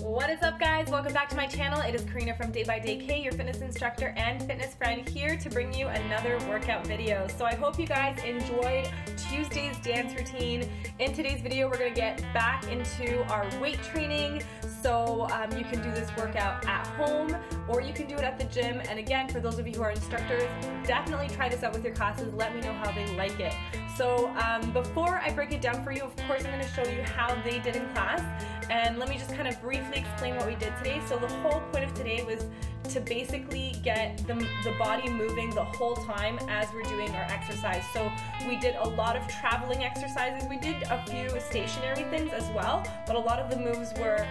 What is up, guys? Welcome back to my channel. It is Karina from Day by Day K, your fitness instructor and fitness friend, here to bring you another workout video. So I hope you guys enjoyed Tuesday's dance routine. In today's video, we're going to get back into our weight training. So you can do this workout at home or you can do it at the gym. And again, for those of you who are instructors, definitely try this out with your classes. Let me know how they like it. So before I break it down for you, of course, I'm going to show you how they did in class. And let me just kind of briefly explain what we did today. So the whole point of today was to basically get the body moving the whole time as we're doing our exercise. So we did a lot of traveling exercises. We did a few stationary things as well, but a lot of the moves were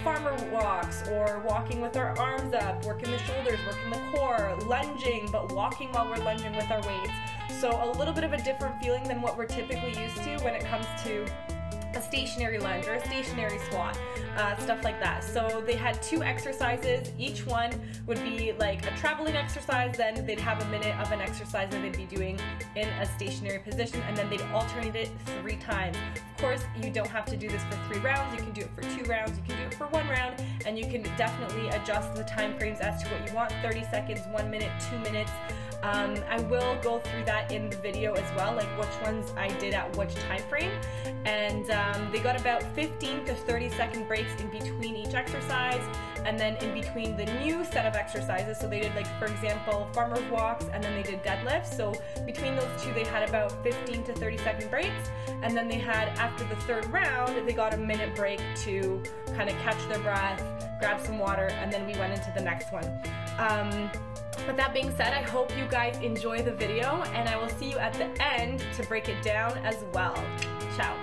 farmer walks or walking with our arms up, working the shoulders, working the core, lunging, but walking while we're lunging with our weights. So a little bit of a different feeling than what we're typically used to when it comes to a stationary lunge or a stationary squat, stuff like that. So they had two exercises. Each one would be like a traveling exercise, then they'd have a minute of an exercise that they'd be doing in a stationary position, and then they'd alternate it 3 times. Of course, you don't have to do this for 3 rounds. You can do it for 2 rounds, you can do it for 1 round, and you can definitely adjust the time frames as to what you want: 30 seconds, 1 minute, 2 minutes. I will go through that in the video as well, like which ones I did at which time frame. And they got about 15 to 30 second breaks in between each exercise, and then in between the new set of exercises. So they did, like, for example, farmer's walks, and then they did deadlifts. So between those two, they had about 15 to 30 second breaks. And then they had, after the 3rd round, they got a minute break to kind of catch their breath, grab some water, and then we went into the next one. But that being said, I hope you guys enjoy the video, and I will see you at the end to break it down as well. Ciao.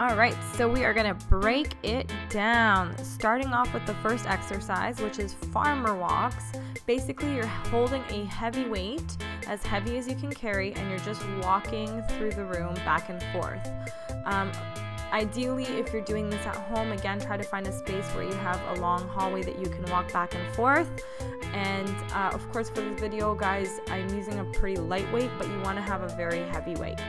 Alright, so we are going to break it down, starting off with the first exercise, which is farmer walks. Basically, you're holding a heavy weight, as heavy as you can carry, and you're just walking through the room back and forth. Ideally, if you're doing this at home, again, try to find a space where you have a long hallway that you can walk back and forth. And of course, for this video, guys, I'm using a pretty lightweight, but you want to have a very heavy weight.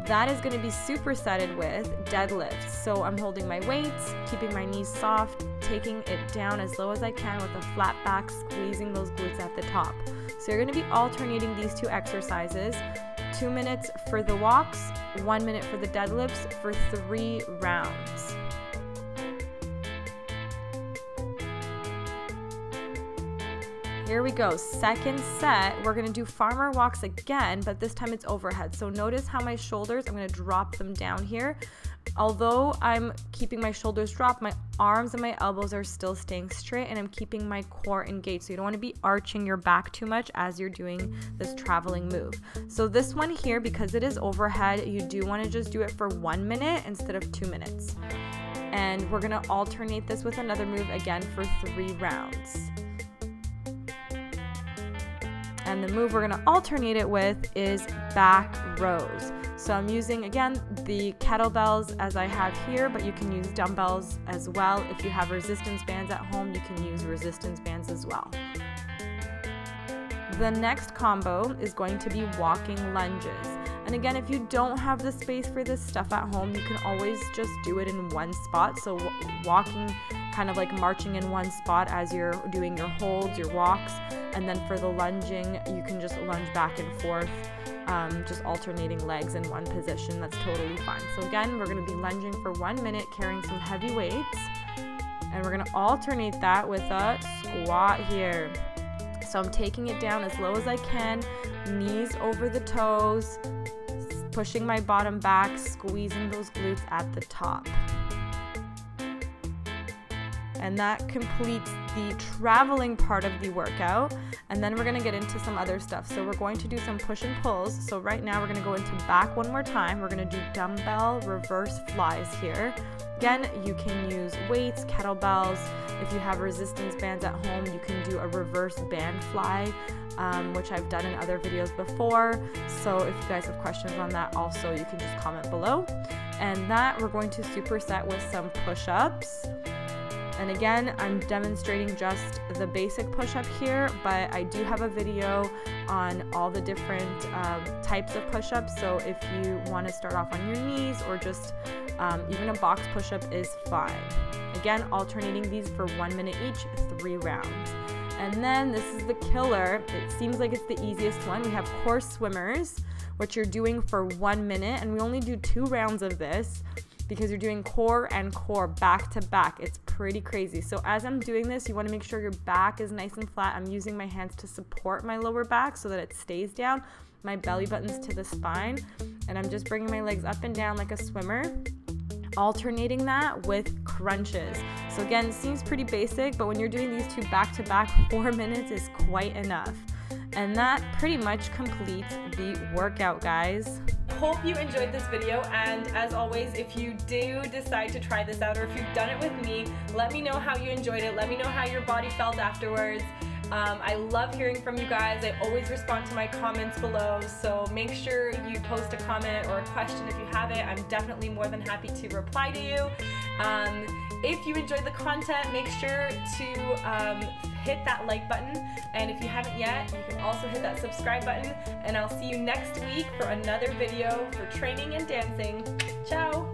That is going to be supersetted with deadlifts. So I'm holding my weights, keeping my knees soft, taking it down as low as I can with a flat back, squeezing those glutes at the top. So you're going to be alternating these 2 exercises, 2 minutes for the walks, 1 minute for the deadlifts for 3 rounds. Here we go, second set. We're gonna do farmer walks again, but this time it's overhead. So notice how my shoulders, I'm gonna drop them down here. Although I'm keeping my shoulders dropped, my arms and my elbows are still staying straight, and I'm keeping my core engaged. So you don't wanna be arching your back too much as you're doing this traveling move. So this one here, because it is overhead, you do wanna just do it for 1 minute instead of 2 minutes. And we're gonna alternate this with another move again for 3 rounds. And the move we're going to alternate it with is back rows. So I'm using, again, the kettlebells as I have here, but you can use dumbbells as well. If you have resistance bands at home, you can use resistance bands as well. The next combo is going to be walking lunges. And again, if you don't have the space for this stuff at home, you can always just do it in one spot. So walking, kind of like marching in one spot as you're doing your holds, your walks. And then for the lunging, you can just lunge back and forth, just alternating legs in one position. That's totally fine. So again, we're going to be lunging for 1 minute, carrying some heavy weights. And we're going to alternate that with a squat here. So I'm taking it down as low as I can, knees over the toes, pushing my bottom back, squeezing those glutes at the top. And that completes the traveling part of the workout. And then we're gonna get into some other stuff. So we're going to do some push and pulls. So right now we're gonna go into back one more time. We're gonna do dumbbell reverse flies here. Again, you can use weights, kettlebells. If you have resistance bands at home, you can do a reverse band fly, which I've done in other videos before. So if you guys have questions on that also, you can just comment below. And that we're going to superset with some push-ups. And again, I'm demonstrating just the basic push-up here, but I do have a video on all the different types of push-ups. So if you want to start off on your knees or just even a box push-up is fine. Again, alternating these for 1 minute each, 3 rounds. And then this is the killer. It seems like it's the easiest one. We have core swimmers, which you're doing for 1 minute, and we only do 2 rounds of this because you're doing core and core back to back. It's pretty crazy. So as I'm doing this, you want to make sure your back is nice and flat. I'm using my hands to support my lower back so that it stays down. My belly button's to the spine, and I'm just bringing my legs up and down like a swimmer, alternating that with crunches. So again, it seems pretty basic, but when you're doing these 2 back to back, 4 minutes is quite enough. And that pretty much completes the workout, guys. Hope you enjoyed this video, and as always, if you do decide to try this out or if you've done it with me, let me know how you enjoyed it. Let me know how your body felt afterwards. I love hearing from you guys. I always respond to my comments below, so make sure you post a comment or a question if you have it. I'm definitely more than happy to reply to you. If you enjoyed the content, make sure to hit that like button, and if you haven't yet, you can also hit that subscribe button, and I'll see you next week for another video for training and dancing. Ciao!